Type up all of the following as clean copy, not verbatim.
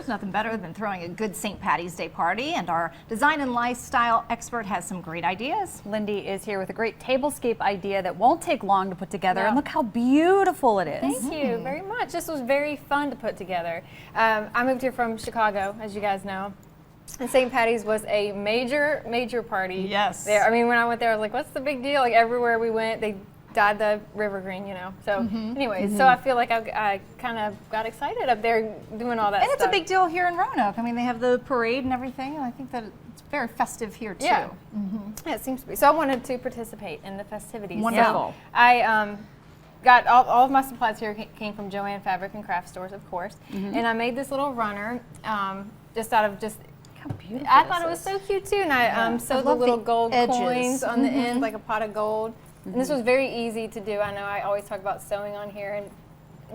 There's nothing better than throwing a good St. Patty's Day party, and our design and lifestyle expert has some great ideas. Lindee is here with a great tablescape idea that won't take long to put together, No. and look how beautiful it is. Thank you very much. This was very fun to put together. I moved here from Chicago, as you guys know. And St. Patty's was a major party. Yes. There. I mean, when I went there, I was like, what's the big deal? Like, everywhere we went, they dyed the river green, you know. So, anyways, so I feel like I kind of got excited up there doing all that And stuff. it's a big deal here in Roanoke. I mean, they have the parade and everything, and I think that it's very festive here, too. Yeah. Yeah, it seems to be. So I wanted to participate in the festivities. Wonderful. So I got all of my supplies here came from Joann Fabric and Craft Stores, of course. And I made this little runner just out of How beautiful I thought it this was is. so cute too, and I sewed the love little the gold edges. coins on the end, like a pot of gold. And this was very easy to do. I know I always talk about sewing on here, and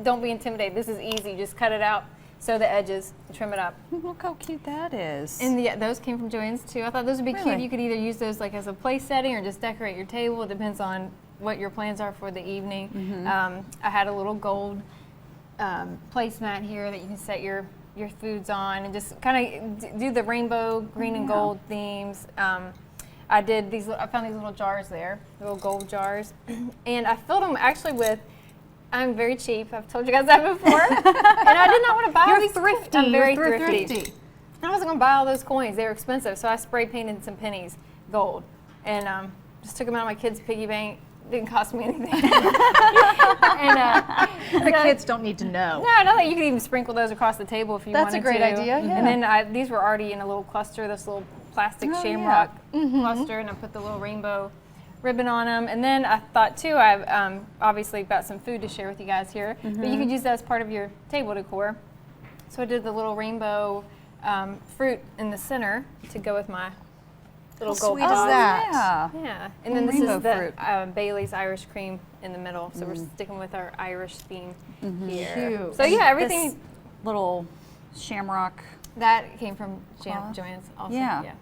don't be intimidated. This is easy. Just cut it out, sew the edges, and trim it up. Look how cute that is. And those came from Joann's too. I thought those would be cute. Really? You could either use those like as a place setting or just decorate your table. It depends on what your plans are for the evening. I had a little gold placemat here that you can set your foods on and just kind of do the rainbow green and gold themes. I did these. I found these little jars there, little gold jars, and I filled them actually with. I'm very cheap. I've told you guys that before, and I did not want to buy all these. thrifty. I'm very You're thrifty. I wasn't going to buy all those coins. They were expensive, so I spray painted some pennies gold, and just took them out of my kids' piggy bank. Didn't cost me anything. The kids don't need to know. No, no, you can even sprinkle those across the table if you That's wanted a great to. idea, yeah. And then these were already in a little cluster, this little plastic shamrock cluster, and I put the little rainbow ribbon on them. And then I thought too, I've obviously got some food to share with you guys here, but you could use that as part of your table decor. So I did the little rainbow fruit in the center to go with my little How gold sweet is dog. that? Yeah. Yeah, and then this Rainbow is the fruit. Bailey's Irish cream in the middle. So we're sticking with our Irish theme here. Cute. So yeah, everything This little shamrock. that came from Cloth. Joann's also. Yeah.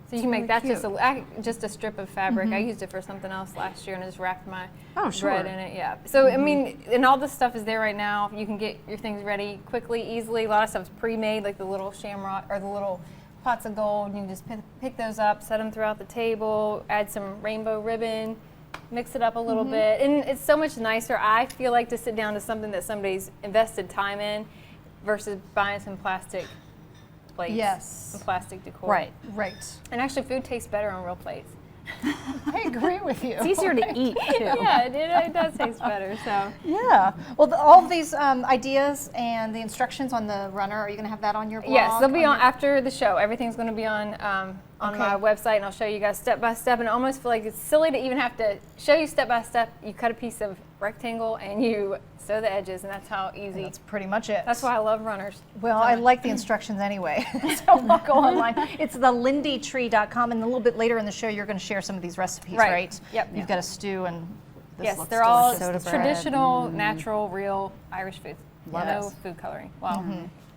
So you can make really that just a strip of fabric. I used it for something else last year and I just wrapped my Oh, sure. bread in it. Yeah. So I mean, and all this stuff is there right now. You can get your things ready quickly, easily. A lot of stuff's pre-made, like the little shamrock or the little pots of gold. You can just pick those up, set them throughout the table, add some rainbow ribbon, mix it up a little bit. And it's so much nicer, I feel like, to sit down to something that somebody's invested time in versus buying some plastic plates. Yes. Some plastic decor. Right. Right. And actually, food tastes better on real plates. I agree with you. It's easier to eat too. Yeah, it does taste better. So Yeah. Well, all of these ideas and the instructions on the runner, are you going to have that on your blog? yes, they'll be on your- after the show. Everything's going to be on my website, and I'll show you guys step by step. And I almost feel like it's silly to even have to show you step by step. You cut a piece of rectangle and you sew the edges, and that's how easy. That's pretty much it. That's why I love runners. Well, I like the instructions anyway, so we'll go online. It's the lindeetree.com, and a little bit later in the show, you're going to share some of these recipes, Right. right? Yep. You've got a stew, and this Yes, looks they're all delicious. Soda bread. traditional, natural, real Irish foods. Love no it. food coloring. Well,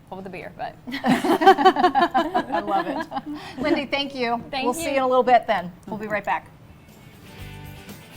full with the beer, but. I love it. Lindee, thank you. Thank We'll see you. you in a little bit then. We'll be right back.